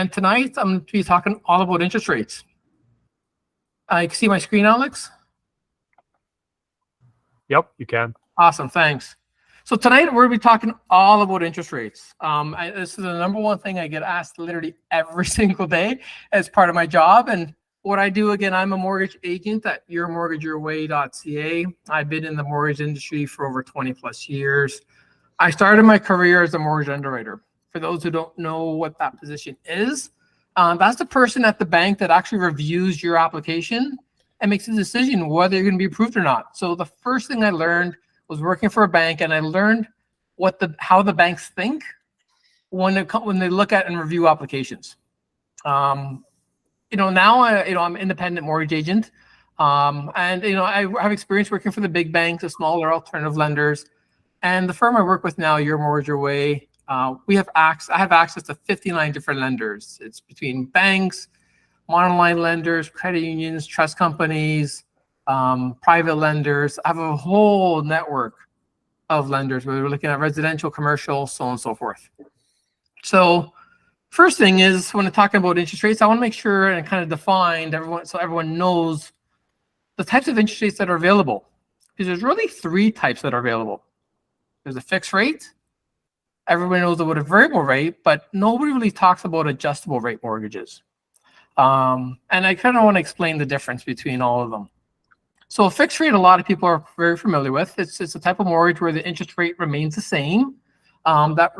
And tonight I'm going to be talking all about interest rates. You can see my screen, Alex? Yep, you can. Awesome, thanks. So tonight we're going to be talking all about interest rates. This is the number one thing I get asked literally every single day as part of my job. And what I do, again, I'm a mortgage agent at yourmortgageyourway.ca. I've been in the mortgage industry for over 20 plus years. I started my career as a mortgage underwriter. For those who don't know what that position is, that's the person at the bank that actually reviews your application and makes a decision whether you're going to be approved or not. So the first thing I learned was working for a bank, and I learned how the banks think when they look at and review applications. Now I'm an independent mortgage agent, and I have experience working for the big banks, the smaller alternative lenders, and the firm I work with now, Your Mortgage Your Way. I have access to 59 different lenders. It's between banks, monoline lenders, credit unions, trust companies, private lenders. I have a whole network of lenders where we're looking at residential, commercial, so on and so forth. So first thing is, when I'm talking about interest rates, I want to make sure and kind of define so everyone knows the types of interest rates that are available. Because there's really three types that are available. There's a fixed rate. Everybody knows about a variable rate, but nobody really talks about adjustable rate mortgages. And I kind of want to explain the difference between all of them. So a fixed rate, a lot of people are very familiar with. It's a type of mortgage where the interest rate remains the same. That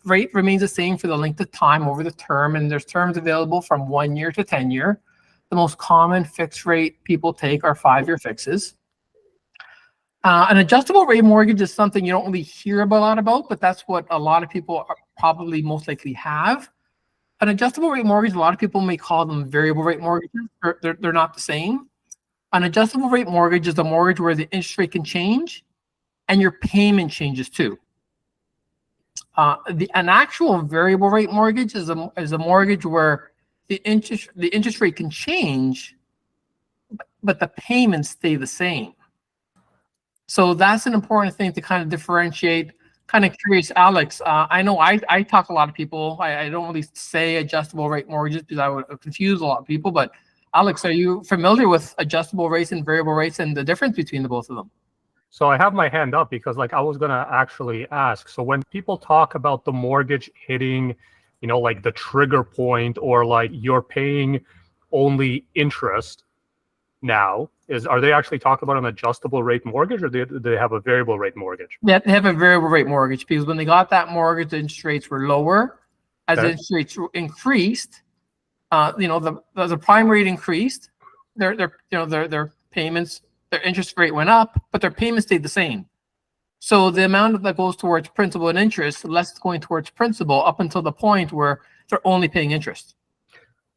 rate remains the same for the length of time over the term, and there's terms available from 1 year to 10 year. The most common fixed rate people take are 5-year fixes. An adjustable rate mortgage is something you don't really hear a lot about, but that's what a lot of people probably most likely have. An adjustable rate mortgage, a lot of people may call them variable rate mortgages. They're not the same. An adjustable rate mortgage is a mortgage where the interest rate can change and your payment changes too. An actual variable rate mortgage is a mortgage where the interest rate can change, but the payments stay the same. So that's an important thing to kind of differentiate. Kind of curious, Alex, I know I talk a lot of people. I don't really say adjustable rate mortgages because I would confuse a lot of people. But Alex, are you familiar with adjustable rates and variable rates and the difference between the both of them? So I have my hand up because I was going to actually ask. So when people talk about the mortgage hitting, like the trigger point, or like you're paying only interest now, are they actually talking about an adjustable rate mortgage, or do they have a variable rate mortgage? Yeah, they have a variable rate mortgage because when they got that mortgage, the interest rates were lower. As the interest rates increased, the prime rate increased. Their payments, their interest rate went up, but their payments stayed the same. So the amount that goes towards principal and interest, less going towards principal, up until the point where they're only paying interest.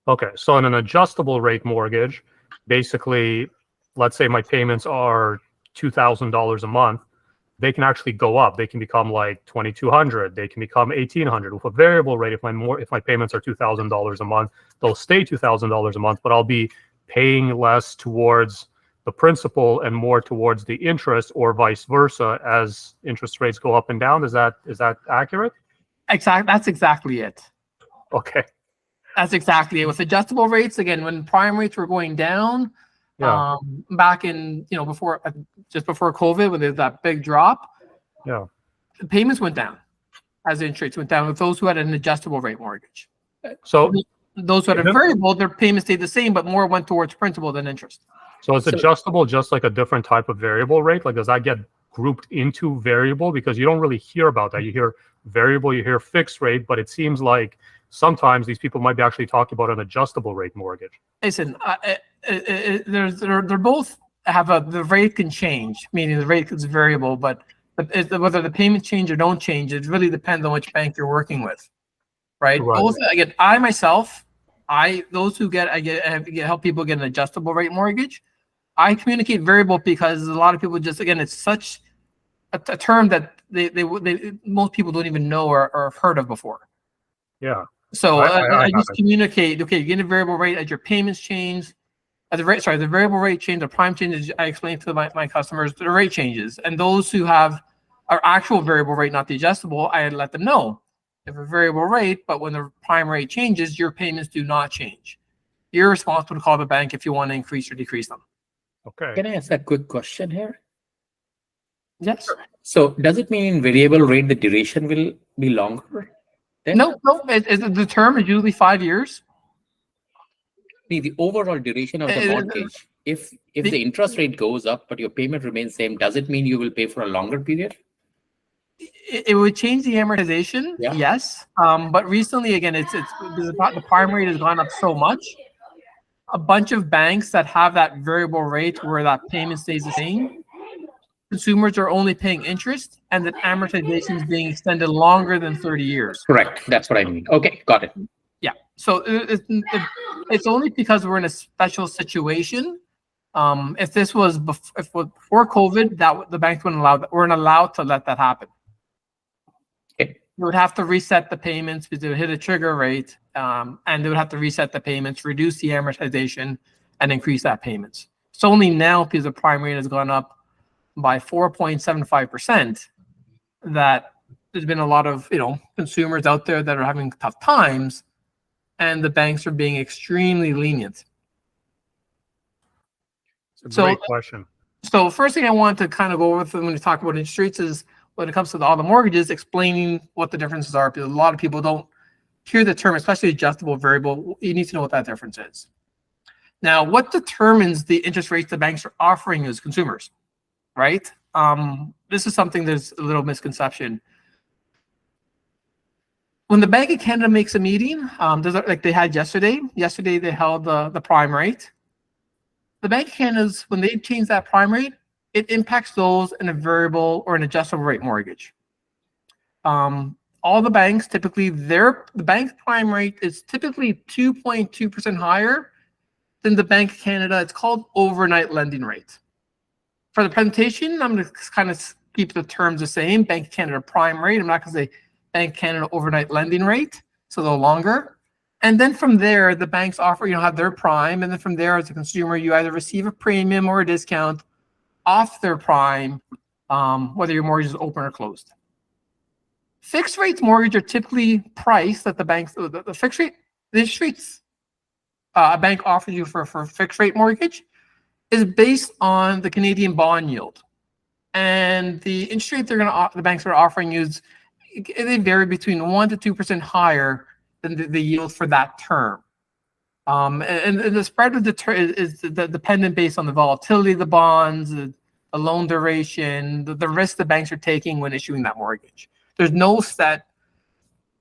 Okay, so in an adjustable rate mortgage, basically, let's say my payments are $2,000 a month, they can actually go up. They can become like $2,200. They can become $1,800. With a variable rate, if my payments are $2,000 a month, they'll stay $2,000 a month, but I'll be paying less towards the principal and more towards the interest, or vice versa, as interest rates go up and down. Is that accurate? Exactly. That's exactly it. Okay. That's exactly it. With adjustable rates, again, when prime rates were going down, back in before COVID, when there's that big drop, the payments went down as the interest rates went down with those who had an adjustable rate mortgage. So those who had a variable, their payments stayed the same, but more went towards principal than interest. So it's adjustable, just like a different type of variable rate? Like, does that get grouped into variable? Because you don't really hear about that. You hear variable, you hear fixed rate, but it seems like sometimes these people might be actually talking about an adjustable rate mortgage. Listen, they're both the rate can change, meaning the rate is variable, but whether the payments change or don't change, it really depends on which bank you're working with, right? Both, again, I myself, those who help people get an adjustable rate mortgage, I communicate variable because a lot of people just, again, it's such a term that most people don't even know or have heard of before. Yeah. So I just communicate, okay, you get a variable rate as your payments change. The variable rate change, the prime changes, I explain to my customers, the rate changes. And those who have our actual variable rate, not the adjustable, I let them know. You have a variable rate, but when the prime rate changes, your payments do not change. You're responsible to call the bank if you want to increase or decrease them. Okay. Can I ask a quick question here? Yes. So does it mean in variable rate the duration will be longer? Then? No. The term is usually 5 years. The overall duration of the mortgage. If the- the interest rate goes up but your payment remains same, does it mean you will pay for a longer period? It would change the amortization, Yeah. yes. But recently, again, it's the prime rate has gone up so much. A bunch of banks that have that variable rate where that payment stays the same, consumers are only paying interest, and that amortization is being extended longer than 30 years. Correct. That's what I mean. Okay, got it. Yeah. So it's only because we're in a special situation. If this was before COVID, that the banks wouldn't allow that. Weren't allowed to let that happen. Okay. You would have to reset the payments because it would hit a trigger rate, and they would have to reset the payments, reduce the amortization, and increase that payments. So only now, because the prime rate has gone up by 4.75%, that there's been a lot of consumers out there that are having tough times, and the banks are being extremely lenient. It's a great question. So first thing I want to kind of go over when we talk about interest rates is when it comes to all the mortgages, explaining what the differences are, because a lot of people don't hear the term, especially adjustable variable. You need to know what that difference is. Now, what determines the interest rates the banks are offering as consumers, right? This is something there's a little misconception. When the Bank of Canada makes a meeting, like they had yesterday they held the prime rate. The Bank of Canada's, when they change that prime rate, it impacts those in a variable or an adjustable rate mortgage. All the banks typically, the bank's prime rate is typically 2.2% higher than the Bank of Canada. It's called overnight lending rate. For the presentation, I'm going to kind of keep the terms the same. Bank of Canada prime rate. I'm not going to say Bank of Canada overnight lending rate, so they're longer. And then from there, the banks offer, have their prime. And then from there, as a consumer, you either receive a premium or a discount off their prime, whether your mortgage is open or closed. Fixed rates mortgage are typically priced at the banks, the fixed rate, the interest rates a bank offers you for fixed rate mortgage is based on the Canadian bond yield. And the interest rate the banks are offering you they vary between 1 to 2% higher than the yield for that term. And the spread of is dependent based on the volatility of the bonds, the loan duration, the risk the banks are taking when issuing that mortgage. There's no set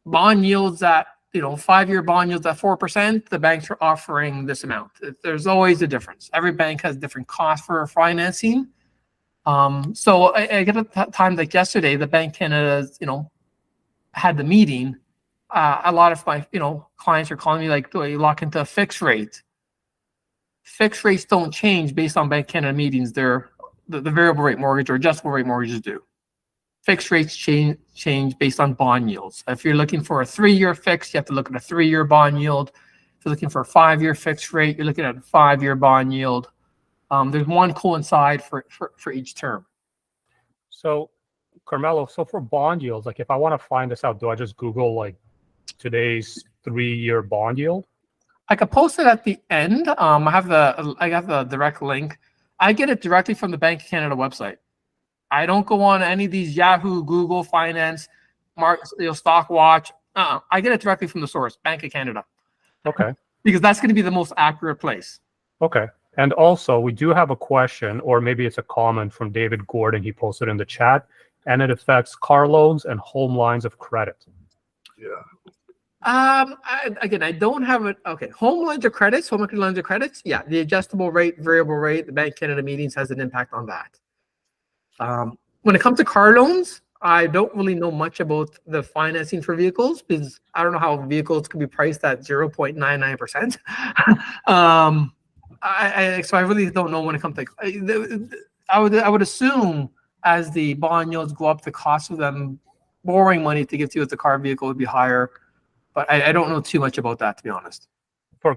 bond yields at 5-year bond yields at 4%. The banks are offering this amount. There's always a difference. Every bank has different costs for financing. So I get a time like yesterday, the Bank of Canada, had the meeting. A lot of my clients are calling me like, do I lock into a fixed rate? Fixed rates don't change based on Bank of Canada meetings. They're the variable rate mortgage or adjustable rate mortgages do. Fixed rates change based on bond yields. If you're looking for a 3-year fix, you have to look at a 3-year bond yield. If you're looking for a 5-year fixed rate, you're looking at a 5-year bond yield. There's one coincide for each term. So, Carmelo, for bond yields, like if I want to find this out, do I just Google like today's 3-year bond yield? I could post it at the end. I have the direct link. I get it directly from the Bank of Canada website. I don't go on any of these Yahoo, Google Finance, Stock Watch. I get it directly from the source, Bank of Canada. Okay. Because that's going to be the most accurate place. Okay. And also, we do have a question, or maybe it's a comment from David Gordon. He posted in the chat, and it affects car loans and home lines of credit. Yeah. I don't have it. Okay. Home lines or credits, home equity lines or credits. Yeah. The adjustable rate, variable rate, the Bank of Canada meetings has an impact on that. When it comes to car loans, I don't really know much about the financing for vehicles because I don't know how vehicles can be priced at 0.99%. So I really don't know when it comes to. I would assume as the bond yields go up, the cost of them borrowing money to get to the car vehicle would be higher, but I don't know too much about that, to be honest. For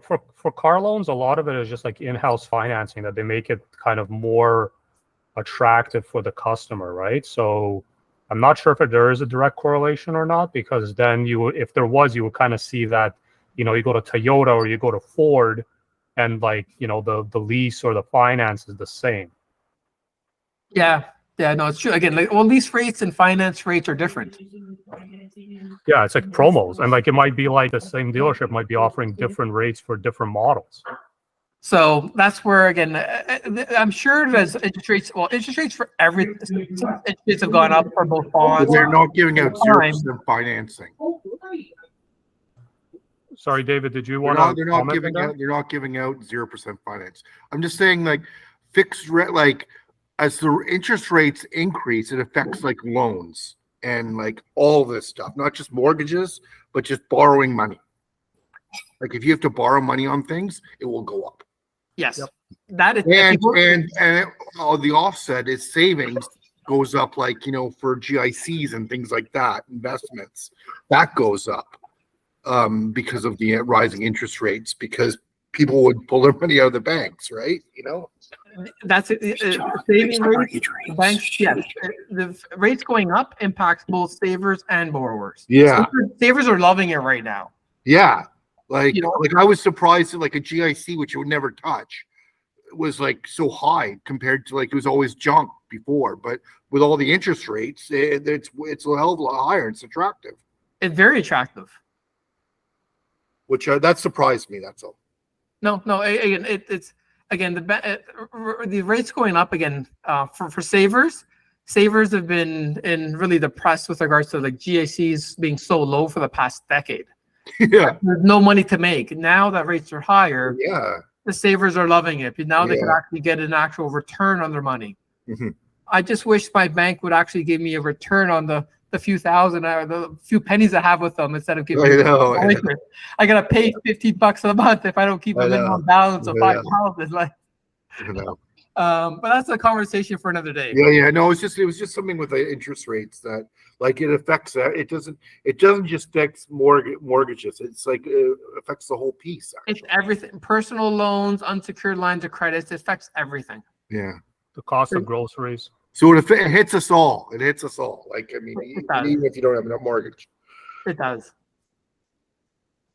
car loans, a lot of it is just like in-house financing that they make it kind of more attractive for the customer, right? So I'm not sure if there is a direct correlation or not, because then if there was, you would kind of see that, you go to Toyota or you go to Ford, and like, the lease or the finance is the same. Yeah. Yeah, no, it's true. Again, like, well, lease rates and finance rates are different. Yeah, it's like promos, and like it might be like the same dealership might be offering different rates for different models. So that's where, again, I'm sure there's interest rates. Well, interest rates for everything. Interest rates have gone up for both bonds. They're not giving out 0% financing. Sorry, David, did you They're want not, to they're not comment giving on that? out. They're not giving out 0% finance. I'm just saying, like, fixed rate, like, as the interest rates increase, it affects like loans and like all this stuff, not just mortgages, but just borrowing money. Like, if you have to borrow money on things, it will go up. Yes, that is. The offset is savings goes up, like, for GICs and things like that, investments, that goes up because of the rising interest rates, because people would pull their money out of the banks, right? That's it. Saving rates, banks, yes. The rates going up impacts both savers and borrowers. Yeah. Savers are loving it right now. Yeah. Like I was surprised that like a GIC, which you would never touch, was like so high compared to, like, it was always junk before, but with all the interest rates, it's a hell of a lot higher. It's attractive. It's very attractive. Which that surprised me. That's all. No. Again, it's again the rates going up again for savers. Savers have been really depressed with regards to like GICs being so low for the past decade. Yeah. There's no money to make. Now that rates are higher, Yeah. the savers are loving it. Now they can actually get an actual return on their money. Mm-hmm. I just wish my bank would actually give me a return on the few thousand or the few pennies I have with them, instead of giving me I gotta pay $15 a month if I don't keep a minimum balance of $5,000. Like, but that's a conversation for another day. Yeah. No, it was just something with the interest rates that, like, it affects that. It doesn't just affect mortgages. It's like it affects the whole piece. Actually. It's everything. Personal loans, unsecured lines of credit. It affects everything. Yeah. The cost of groceries. So it hits us all. It hits us all. Like, I mean, even if you don't have a mortgage. It does.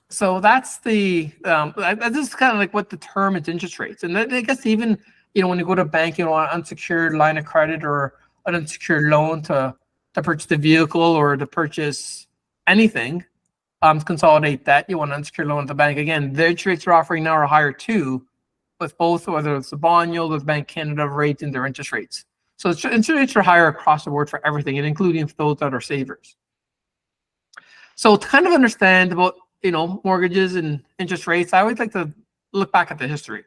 So that's the this is kind of like what determines interest rates. And then I guess even, when you go to a bank, an unsecured line of credit or an unsecured loan to purchase the vehicle or to purchase anything, consolidate debt, you want an unsecured loan at the bank. Again, the interest rates are offering now are higher too, with both, whether it's the bond yield or the Bank Canada rate and their interest rates. So interest rates are higher across the board for everything, and including those that are savers. So to kind of understand about, mortgages and interest rates, I always like to look back at the history.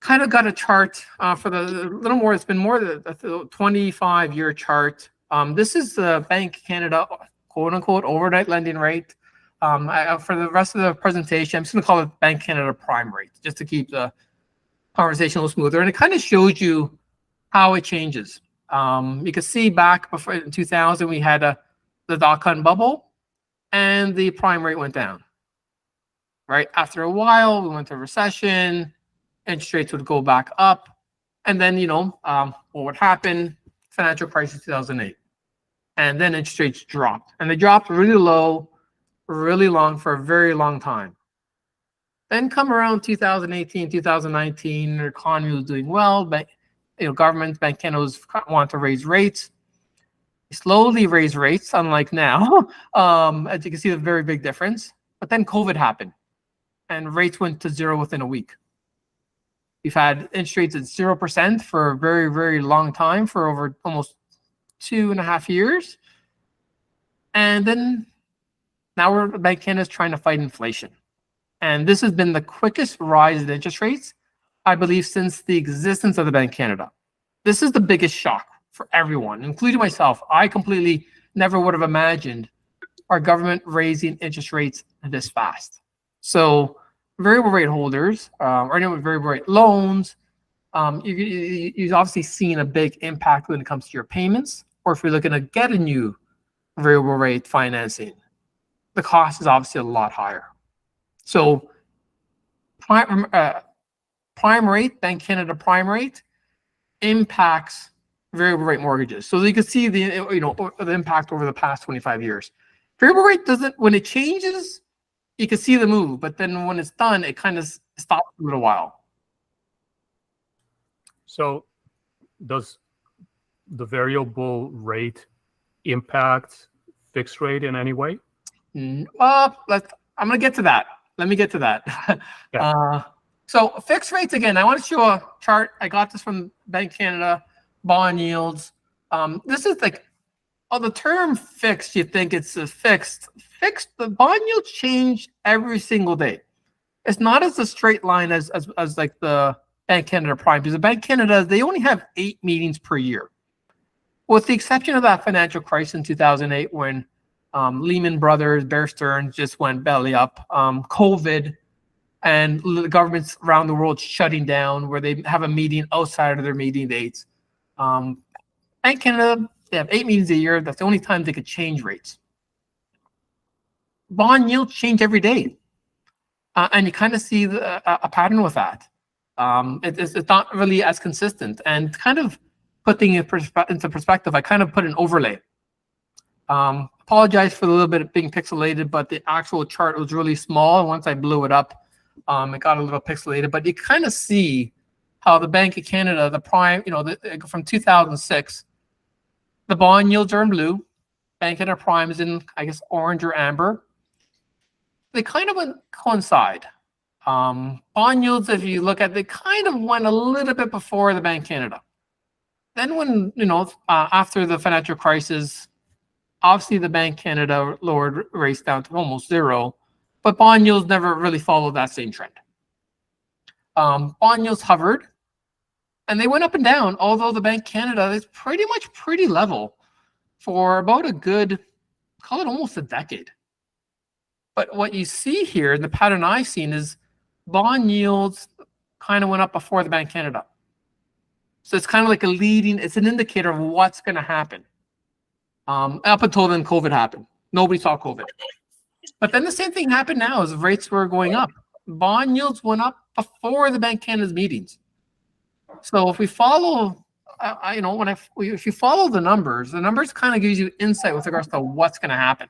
Kind of got a chart for the little more. It's been more than a 25-year chart. This is the Bank Canada quote unquote overnight lending rate. For the rest of the presentation, I'm just going to call it Bank Canada prime rate, just to keep the conversation a little smoother. And it kind of shows you how it changes. You can see back before in 2000, we had the dot-com bubble, and the prime rate went down. Right after a while, we went to recession. Interest rates would go back up, and then what would happen? Financial crisis 2008, and then interest rates dropped, and they dropped really low, really long for a very long time. Then come around 2018, 2019, the economy was doing well, but governments, Bank Canada want to raise rates. They slowly raise rates, unlike now. As you can see, the very big difference. But then COVID happened, and rates went to zero within a week. We've had interest rates at 0% for a very, very long time, for over almost 2.5 years. And then now Bank Canada is trying to fight inflation. And this has been the quickest rise in interest rates, I believe, since the existence of the Bank Canada. This is the biggest shock for everyone, including myself. I completely never would have imagined our government raising interest rates this fast. So variable rate holders, or anyone with variable rate loans, you've obviously seen a big impact when it comes to your payments, or if you're looking to get a new variable rate financing, the cost is obviously a lot higher. So prime rate, Bank Canada prime rate, impacts variable rate mortgages. So you can see the the impact over the past 25 years. Variable rate doesn't, when it changes, you can see the move, but then when it's done, it kind of stops for a little while. So does the variable rate impact fixed rate in any way? I'm gonna get to that. Let me get to that. Yeah. So fixed rates, again, I want to show a chart. I got this from Bank Canada, bond yields. This is like, the term fixed, you think it's a fixed. The bond yields change every single day. It's not as a straight line as like the Bank Canada Prime, because the Bank Canada, they only have 8 meetings per year. With the exception of that financial crisis in 2008 when Lehman Brothers, Bear Stearns just went belly up, COVID, and the governments around the world shutting down where they have a meeting outside of their meeting dates. Bank Canada, they have 8 meetings a year. That's the only time they could change rates. Bond yields change every day. And you kind of see a pattern with that. It's not really as consistent. And kind of put things into perspective, I kind of put an overlay. Apologize for the little bit of being pixelated, but the actual chart was really small. And once I blew it up, it got a little pixelated. But you kind of see how the Bank of Canada, the prime, from 2006, the bond yields are in blue. Bank Canada Prime is in, I guess, orange or amber. They kind of coincide. Bond yields, if you look at, they kind of went a little bit before the Bank Canada. Then when, after the financial crisis, obviously the Bank Canada lowered rates down to almost zero, but bond yields never really followed that same trend. Bond yields hovered, and they went up and down, although the Bank Canada is pretty level for about a good, call it almost a decade. But what you see here, the pattern I've seen, is bond yields kind of went up before the Bank Canada. So it's kind of like it's an indicator of what's going to happen. Up until then, COVID happened. Nobody saw COVID. But then the same thing happened now as rates were going up. Bond yields went up before the Bank Canada's meetings. So if we follow, if you follow the numbers kind of gives you insight with regards to what's going to happen.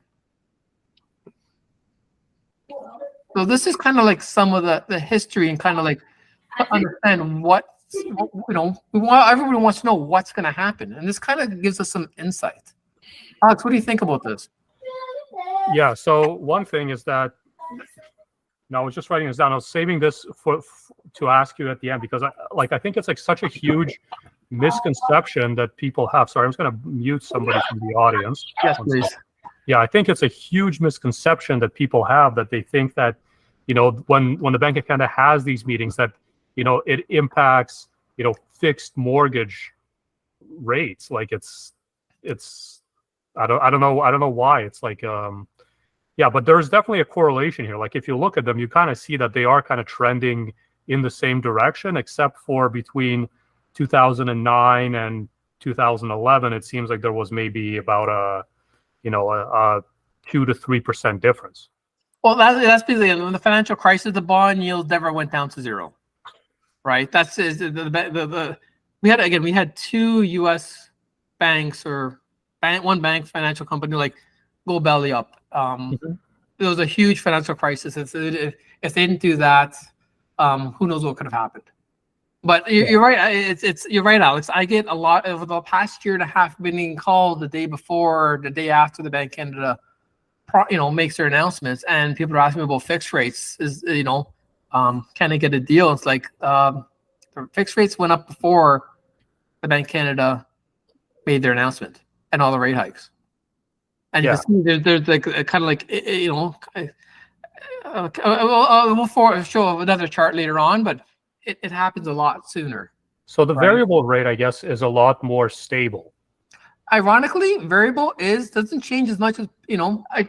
So this is kind of like some of the history and kind of like to understand everybody wants to know what's going to happen. And this kind of gives us some insight. Alex, what do you think about this? Yeah, so one thing is that, I was just writing this down. I was saving this to ask you at the end because I think it's like such a huge misconception that people have. Sorry, I'm just going to mute somebody from the audience. Yes, please. Yeah, I think it's a huge misconception that people have, that they think that, when the Bank of Canada has these meetings, that, it impacts, fixed mortgage rates. Like it's I don't know why. It's like, yeah, but there's definitely a correlation here. Like if you look at them, you kind of see that they are kind of trending in the same direction, except for between 2009 and 2011, it seems like there was maybe about a 2 to 3% difference. Well, that's because in the financial crisis, the bond yield never went down to zero, right? That's we had 2 U.S. banks or one bank financial company go belly up. It was a huge financial crisis. If they didn't do that, who knows what could have happened. But you're right. You're right, Alex. I get a lot over the past year and a half being called the day before, the day after the Bank Canada, makes their announcements, and people are asking me about fixed rates. Can I get a deal? It's like the fixed rates went up before the Bank Canada made their announcement and all the rate hikes. And you can see there's like kind of like we'll show another chart later on, but it happens a lot sooner. So the variable rate, I guess, is a lot more stable. Ironically, variable doesn't change as much as,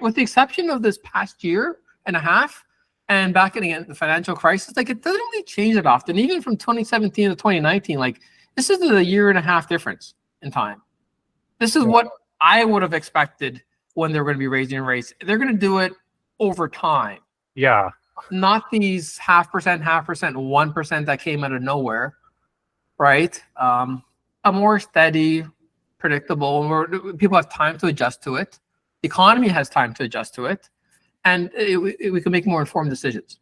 with the exception of this past year and a half and back in the financial crisis, it doesn't really change that often. Even from 2017 to 2019, this is a year and a half difference in time. This is what I would have expected when they're going to be raising rates. They're going to do it over time. Yeah. Not these 0.5%, 1% that came out of nowhere, right? A more steady, predictable, and people have time to adjust to it. The economy has time to adjust to it, and we can make more informed decisions.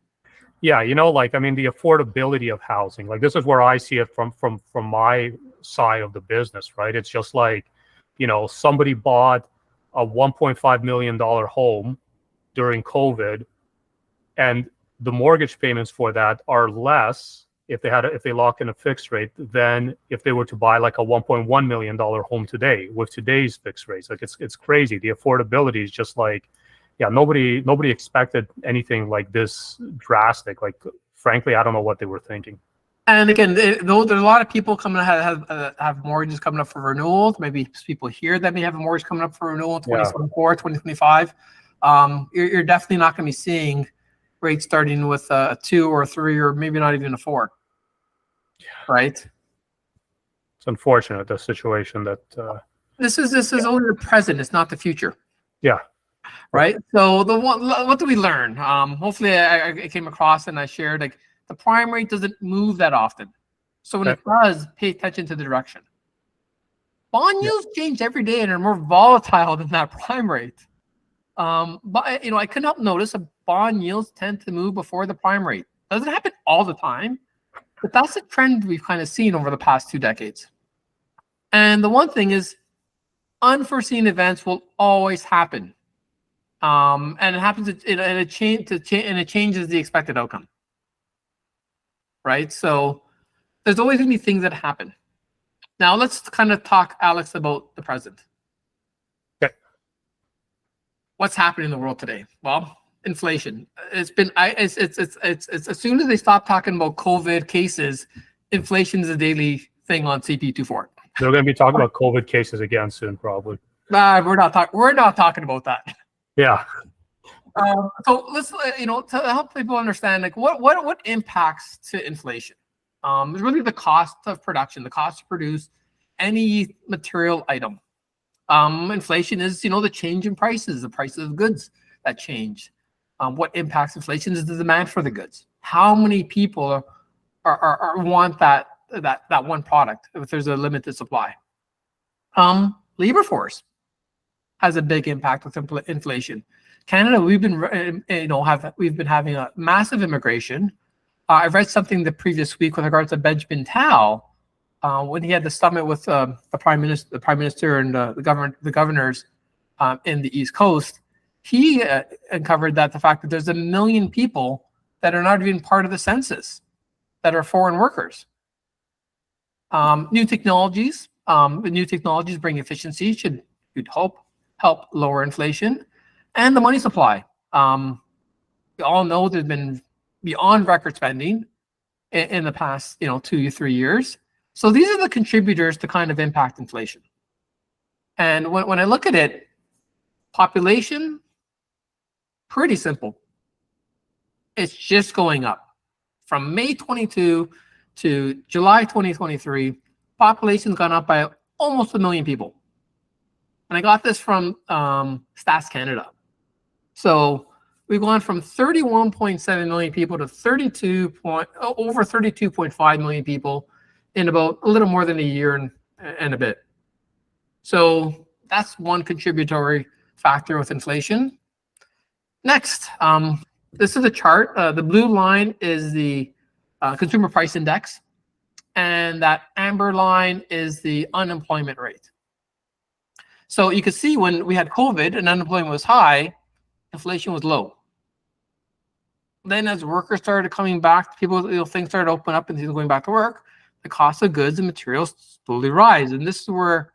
Yeah, like, I mean, the affordability of housing, like, this is where I see it from my side of the business, right? It's just like, somebody bought a $1.5 million home during COVID, and the mortgage payments for that are less if they lock in a fixed rate than if they were to buy like a $1.1 million home today with today's fixed rates. Like, it's crazy. The affordability is just like, yeah, nobody expected anything like this drastic. Like, frankly, I don't know what they were thinking. And again, though there's a lot of people coming to have mortgages coming up for renewal. Maybe people here that may have a mortgage coming up for renewal in 2024, 2025. You're definitely not going to be seeing rates starting with a 2 or a 3 or maybe not even a 4. Right? It's unfortunate, the situation that this is only the present. It's not the future. Yeah. Right. So what do we learn? Hopefully I came across and I shared, like, the prime rate doesn't move that often. So when it does, pay attention to the direction. Bond yields change every day and are more volatile than that prime rate. But I couldn't help notice that bond yields tend to move before the prime rate. Doesn't happen all the time, but that's a trend we've kind of seen over the past 2 decades. And the one thing is, unforeseen events will always happen. And it happens, and it changes the expected outcome. Right? So there's always going to be things that happen. Now let's kind of talk, Alex, about the present. Okay. What's happening in the world today? Well, inflation. It's as soon as they stop talking about COVID cases, inflation is a daily thing on CP24. They're going to be talking about COVID cases again soon, probably. We're not talking about that. Yeah. So let's, to help people understand, like, what impacts to inflation. It's really the cost of production, the cost to produce any material item. Inflation is, the change in prices, the prices of goods that change. What impacts inflation is the demand for the goods. How many people want that one product if there's a limited supply? Labor force has a big impact with inflation. Canada, we've been having a massive immigration. I read something the previous week with regards to Benjamin Tao, when he had the summit with the prime minister and the governors in the East Coast. He uncovered that the fact that there's 1 million people that are not even part of the census that are foreign workers. New technologies bring efficiency, you'd hope help lower inflation. And the money supply. We all know there's been beyond record spending in the past, 2 to 3 years. So these are the contributors to kind of impact inflation. And when I look at it, population, pretty simple. It's just going up. From May 22 to July 2023, population's gone up by almost 1 million people. And I got this from Stats Canada. So we've gone from 31.7 million people to over 32.5 million people in about a little more than a year and a bit. So that's one contributory factor with inflation. Next, this is a chart. The blue line is the consumer price index, and that amber line is the unemployment rate. So you can see when we had COVID and unemployment was high, inflation was low. Then as workers started coming back, things started opening up and things going back to work, the cost of goods and materials slowly rise. And this is where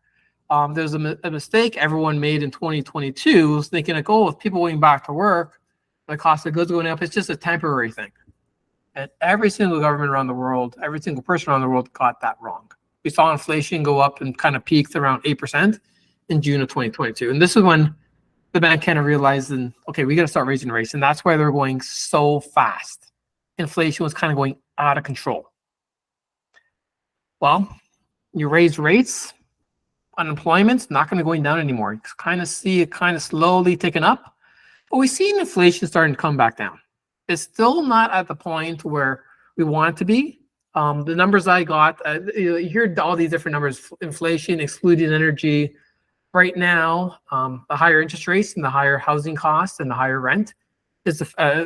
there's a mistake everyone made in 2022, was thinking like, with people going back to work, the cost of goods going up, it's just a temporary thing. And every single government around the world, every single person around the world got that wrong. We saw inflation go up and kind of peaked around 8% in June of 2022. And this is when the Bank kind of realized, okay, we got to start raising rates. And that's why they're going so fast. Inflation was kind of going out of control. Well, you raise rates, unemployment's not going to go down anymore. You kind of see it kind of slowly ticking up. But we see inflation starting to come back down. It's still not at the point where we want it to be, The numbers I got, you hear all these different numbers, inflation, excluding energy. Right now, the higher interest rates and the higher housing costs and the higher rent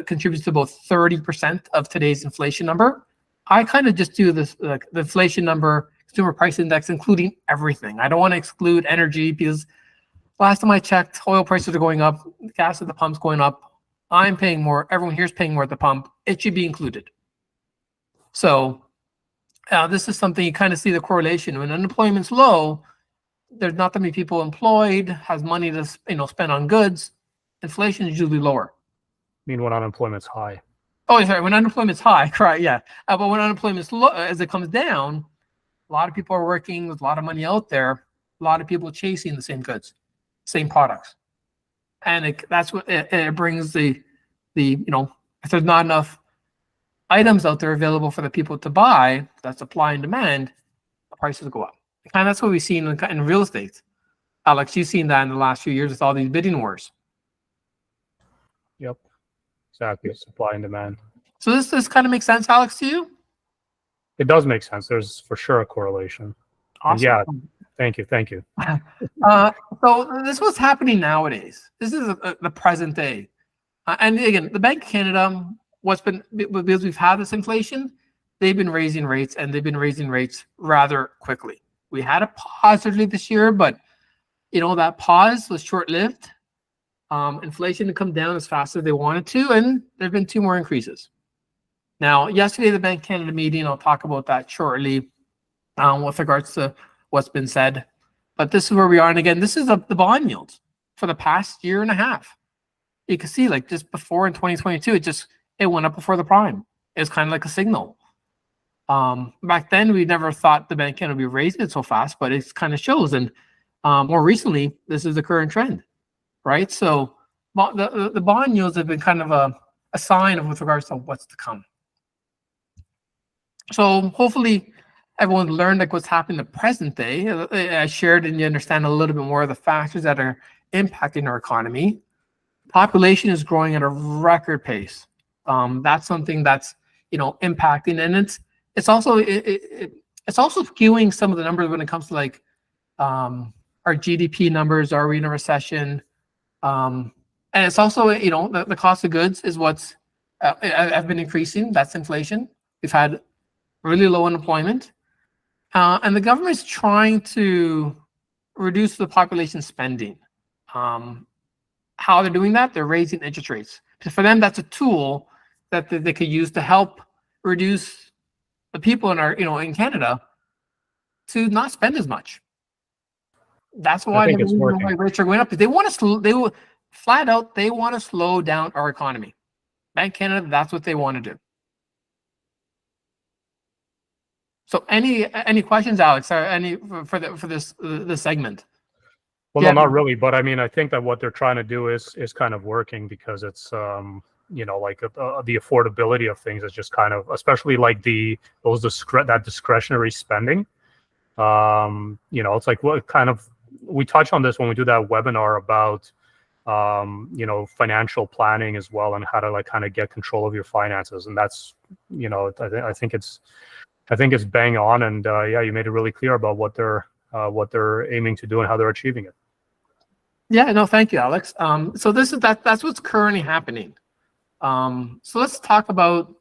contributes to about 30% of today's inflation number. I kind of just do this, the inflation number, consumer price index, including everything. I don't want to exclude energy because last time I checked, oil prices are going up, gas at the pump's going up. I'm paying more. Everyone here is paying more at the pump. It should be included. So this is something you kind of see the correlation. When unemployment's low, there's not that many people employed, has money to spend on goods. Inflation is usually lower. I mean, when unemployment's high. Oh, sorry. When unemployment's high, right? Yeah. But when unemployment's low, as it comes down, a lot of people are working with a lot of money out there. A lot of people chasing the same goods, same products, and that's what it brings the if there's not enough items out there available for the people to buy, that's supply and demand, the prices go up. And that's what we've seen in real estate. Alex, you've seen that in the last few years with all these bidding wars. Yep, exactly. Supply and demand. So this kind of makes sense, Alex, to you? It does make sense. There's for sure a correlation. Awesome. Yeah, thank you. So this is what's happening nowadays. This is the present day. And again, the Bank of Canada, because we've had this inflation, they've been raising rates, and they've been raising rates rather quickly. We had a pause early this year, but that pause was short-lived. Inflation didn't come down as fast as they wanted to, and there have been 2 more increases. Now, yesterday, the Bank of Canada meeting, I'll talk about that shortly with regards to what's been said. But this is where we are. And again, this is the bond yields for the past year and a half. You can see, like, just before in 2022, it went up before the prime. It's kind of like a signal. Back then, we never thought the Bank of Canada would be raising it so fast, but it kind of shows. And more recently, this is the current trend, right? So the bond yields have been kind of a sign with regards to what's to come. So hopefully everyone learned what's happening in the present day. I shared and you understand a little bit more of the factors that are impacting our economy. Population is growing at a record pace. That's something that's impacting, and it's also skewing some of the numbers when it comes to our GDP numbers. Are we in a recession? And it's also the cost of goods is what's have been increasing. That's inflation. We've had really low unemployment, and the government's trying to reduce the population spending. How they're doing that? They're raising interest rates. For them, that's a tool that they could use to help reduce the people in Canada to not spend as much. That's why the reason why rates are going up. They want to they want to slow down our economy. Bank of Canada, that's what they want to do. So any questions, Alex, or any for this segment? Well, no, not really. But I mean, I think that what they're trying to do is kind of working, because it's the affordability of things is just kind of, especially like that discretionary spending. It's like what kind of, we touch on this when we do that webinar about financial planning as well, and how to kind of get control of your finances. And that's I think it's bang on, and you made it really clear about what they're aiming to do and how they're achieving it. Yeah, no, thank you, Alex. So that's what's currently happening. So let's talk about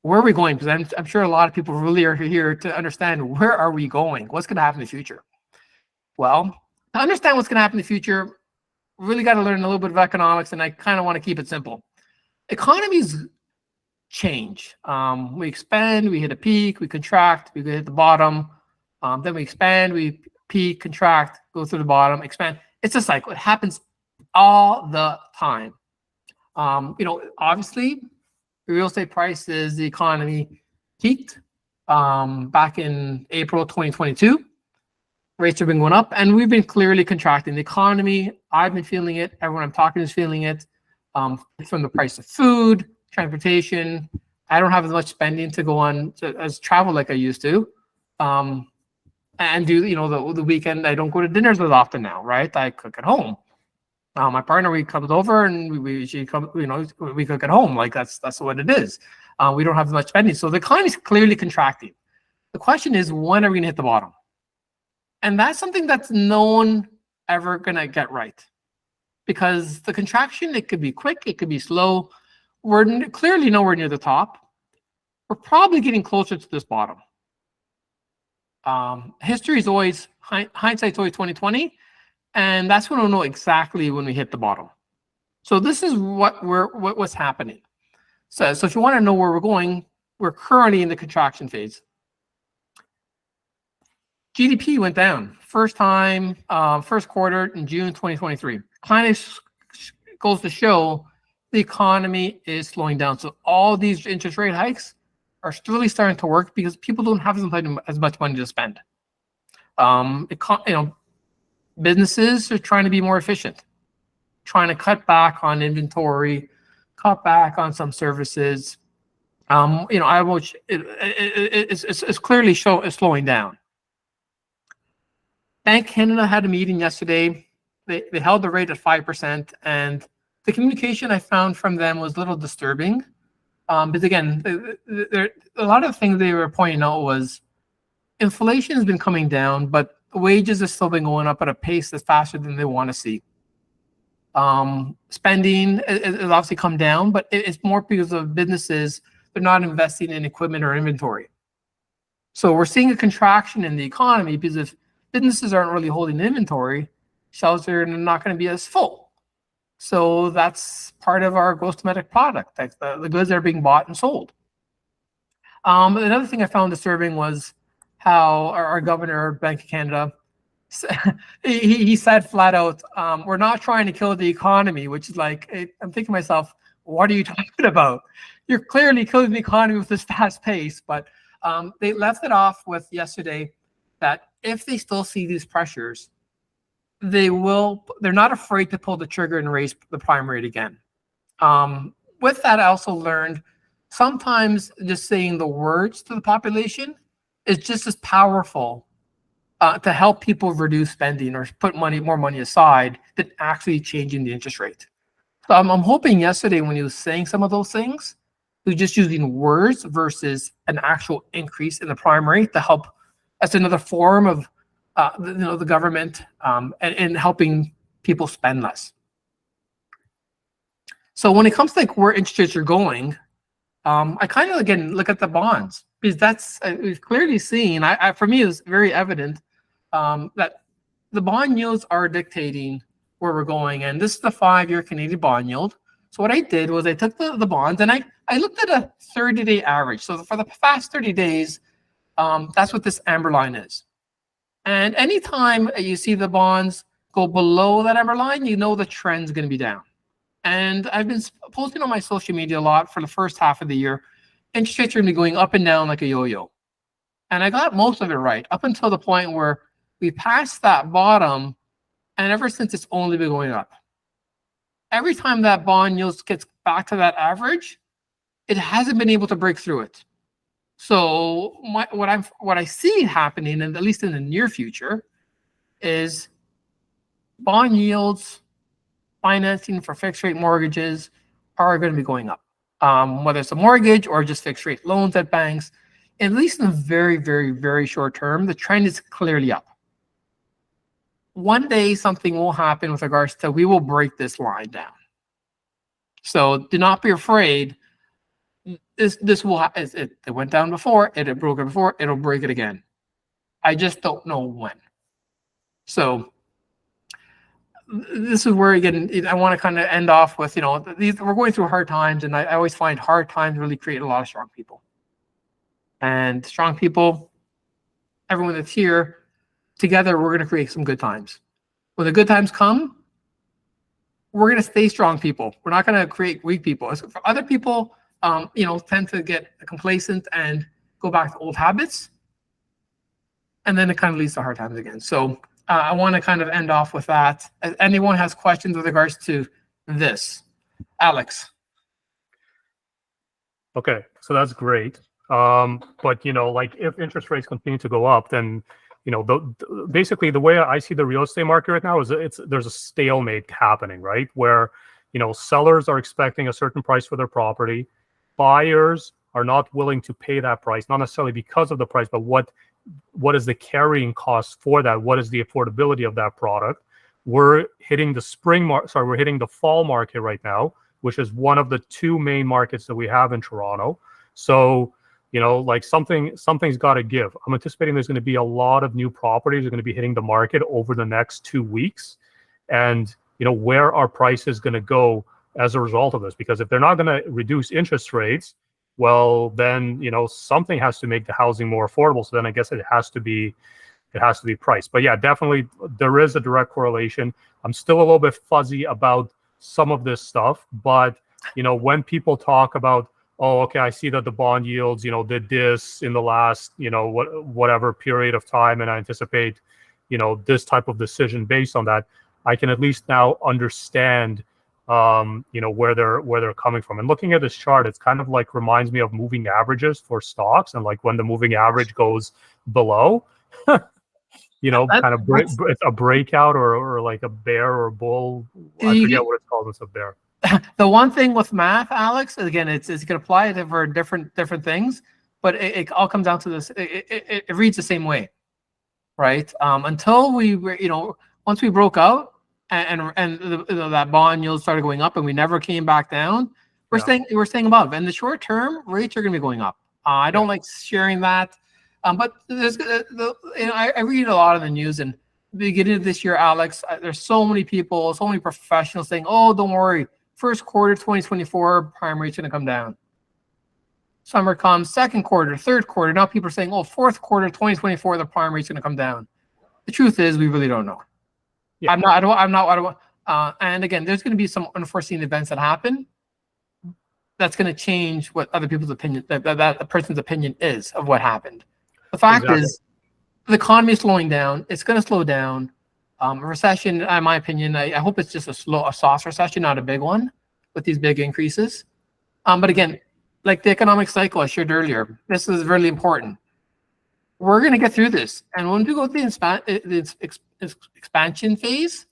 where are we going, because I'm sure a lot of people really are here to understand where are we going, what's going to happen in the future. Well, to understand what's going to happen in the future, we really got to learn a little bit of economics, and I kind of want to keep it simple. Economies change. We expand, we hit a peak, we contract, we hit the bottom, then we expand, we peak, contract, go through the bottom, expand. It's a cycle. It happens all the time. Obviously, real estate prices, the economy peaked back in April 2022. Rates have been going up, and we've been clearly contracting. The economy, I've been feeling it. Everyone I'm talking to is feeling it. From the price of food, transportation. I don't have as much spending to go on as travel like I used to. And do the weekend, I don't go to dinners as often now, right? I cook at home. My partner, we comes over and she comes, we cook at home. Like that's what it is. We don't have as much spending. So the economy is clearly contracting. The question is, when are we going to hit the bottom? And that's something that's no one ever going to get right. Because the contraction, it could be quick, it could be slow. We're clearly nowhere near the top. We're probably getting closer to this bottom. History is always, hindsight's always 2020. And that's when we'll know exactly when we hit the bottom. So this is what's happening. So if you want to know where we're going, we're currently in the contraction phase. GDP went down first time, first quarter in June 2023. Kind of goes to show the economy is slowing down. So all these interest rate hikes are really starting to work because people don't have as much money to spend. Businesses are trying to be more efficient, trying to cut back on inventory, cut back on some services. It's clearly slowing down. Bank Canada had a meeting yesterday. They held the rate at 5%, and the communication I found from them was a little disturbing. But again, a lot of the things they were pointing out was inflation has been coming down, but wages have still been going up at a pace that's faster than they want to see. Spending has obviously come down, but it's more because of businesses, they're not investing in equipment or inventory. So we're seeing a contraction in the economy because if businesses aren't really holding inventory, shelves are not going to be as full. So that's part of our gross domestic product. That's the goods that are being bought and sold. Another thing I found disturbing was how our governor, Bank of Canada, he said flat out, we're not trying to kill the economy, which is like, I'm thinking to myself, what are you talking about? You're clearly killing the economy with this fast pace. But they left it off with yesterday that if they still see these pressures, they're not afraid to pull the trigger and raise the prime rate again. With that, I also learned sometimes just saying the words to the population is just as powerful to help people reduce spending or put more money aside than actually changing the interest rate. So I'm hoping yesterday when he was saying some of those things, he was just using words versus an actual increase in the prime rate to help. That's another form of the government and helping people spend less. So when it comes to like where interest rates are going, I kind of again look at the bonds because we've clearly seen. For me, it's very evident that the bond yields are dictating where we're going, and this is the 5-year Canadian bond yield. So what I did was I took the bonds and I looked at a 30-day average. So for the past 30 days, that's what this amber line is. And anytime you see the bonds go below that amber line, you know the trend's going to be down. And I've been posting on my social media a lot for the first half of the year. Interest rates are going to be going up and down like a yo-yo. And I got most of it right up until the point where we passed that bottom, and ever since it's only been going up. Every time that bond yield gets back to that average, it hasn't been able to break through it. So what I see happening, and at least in the near future, is bond yields, financing for fixed rate mortgages are going to be going up. Whether it's a mortgage or just fixed rate loans at banks, at least in the very, very, very short term, the trend is clearly up. One day something will happen with regards to we will break this line down. So do not be afraid. This will it went down before, it broke it before, it'll break it again. I just don't know when. So this is where again I want to kind of end off with, we're going through hard times, and I always find hard times really create a lot of strong people. And strong people, everyone that's here, together we're going to create some good times. When the good times come, we're going to stay strong people. We're not going to create weak people. For other people, tend to get complacent and go back to old habits, and then it kind of leads to hard times again. So I want to kind of end off with that. If anyone has questions with regards to this, Alex. Okay, so that's great. But like if interest rates continue to go up, then basically the way I see the real estate market right now is there's a stalemate happening, right? Where, sellers are expecting a certain price for their property. Buyers are not willing to pay that price, not necessarily because of the price, but what is the carrying cost for that? What is the affordability of that product? We're hitting we're hitting the fall market right now, which is one of the two main markets that we have in Toronto. So, like something's got to give. I'm anticipating there's going to be a lot of new properties that are going to be hitting the market over the next 2 weeks. And, where are prices going to go as a result of this? Because if they're not going to reduce interest rates, well, then, something has to make the housing more affordable. So then I guess it has to be priced. But yeah, definitely there is a direct correlation. I'm still a little bit fuzzy about some of this stuff, but when people talk about, oh, okay, I see that the bond yields, did this in the last, whatever period of time, and I anticipate, this type of decision based on that, I can at least now understand, where they're coming from. And looking at this chart, it's kind of like reminds me of moving averages for stocks, and like when the moving average goes below, it's a breakout or like a bear or a bull. I forget what it's called. It's a bear. The one thing with math, Alex, again, it's you can apply it for different things, but it all comes down to this. It reads the same way, right? Until we were, once we broke out and that bond yield started going up and we never came back down, we're staying above. And the short term rates are going to be going up. I don't like sharing that. But there's, I read a lot of the news, and beginning of this year, Alex, there's so many people, so many professionals saying, "Oh, don't worry, first quarter 2024 prime rate's going to come down." Summer comes, second quarter, third quarter. Now people are saying, "Oh, fourth quarter 2024, the prime rate's going to come down." The truth is, we really don't know. Yeah. And again, there's going to be some unforeseen events that happen. That's going to change what other people's opinion, that person's opinion is of what happened. The fact is, the economy is slowing down. It's going to slow down. A recession, in my opinion, I hope it's just a soft recession, not a big one with these big increases. But again, like the economic cycle I shared earlier, this is really important. We're going to get through this. And when we go through the expansion phase,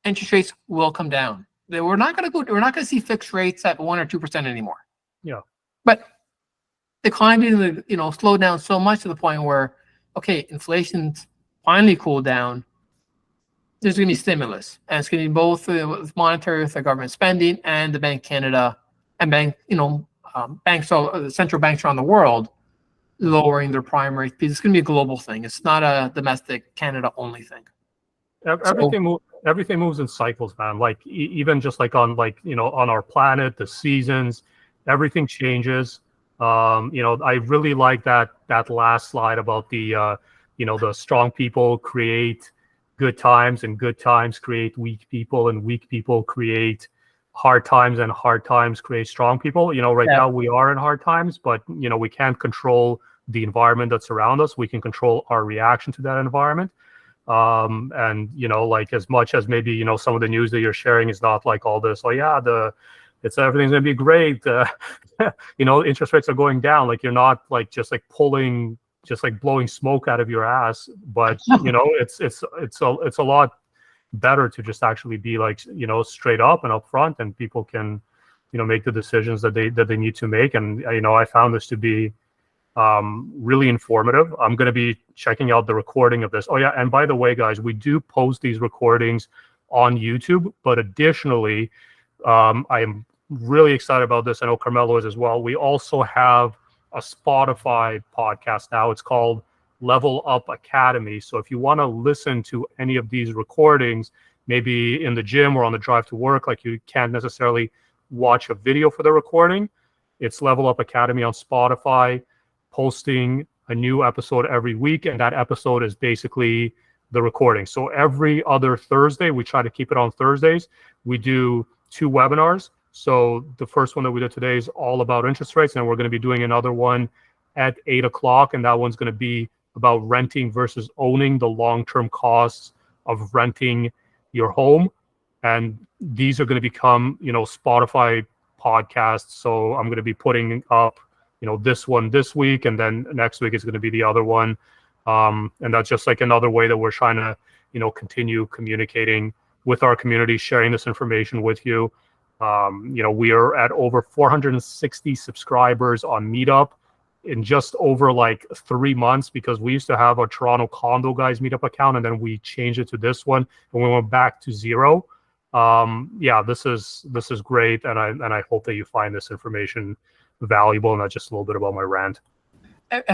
interest rates will come down. We're not going to see fixed rates at 1 or 2% anymore. Yeah. But the economy, slowed down so much to the point where, okay, inflation's finally cooled down. There's going to be stimulus, and it's going to be both monetary with the government spending and the Bank of Canada and banks, central banks around the world lowering their prime rate. Because it's going to be a global thing. It's not a domestic Canada only thing. Everything moves in cycles, man. Like even just like on our planet, the seasons, everything changes. I really like that last slide about the strong people create good times, and good times create weak people, and weak people create hard times, and hard times create strong people. Now we are in hard times, but we can't control the environment that's around us. We can control our reaction to that environment. And like as much as maybe some of the news that you're sharing is not like all this, everything's gonna be great. Interest rates are going down. Like you're not like just like blowing smoke out of your ass. But it's a lot better to just actually be like straight up and upfront, and people can make the decisions that they need to make. And I found this to be really informative. I'm going to be checking out the recording of this. Oh yeah, and by the way, guys, we do post these recordings on YouTube, but additionally, I am really excited about this. I know Carmelo is as well. We also have a Spotify podcast now. It's called Level Up Academy. So if you want to listen to any of these recordings, maybe in the gym or on the drive to work, like you can't necessarily watch a video for the recording, it's Level Up Academy on Spotify, posting a new episode every week. And that episode is basically the recording. So every other Thursday, we try to keep it on Thursdays. We do 2 webinars. So the first one that we did today is all about interest rates, and we're going to be doing another one at 8 o'clock, and that one's going to be about renting versus owning, the long-term costs of renting your home. And these are going to become, Spotify podcasts. So I'm going to be putting up, this one this week, and then next week is going to be the other one. And that's just like another way that we're trying to, continue communicating with our community, sharing this information with you. We are at over 460 subscribers on Meetup in just over like 3 months, because we used to have a Toronto Condo Guys Meetup account, and then we changed it to this one, and we went back to 0. This is great, and I hope that you find this information valuable. And that's just a little bit about my rant. If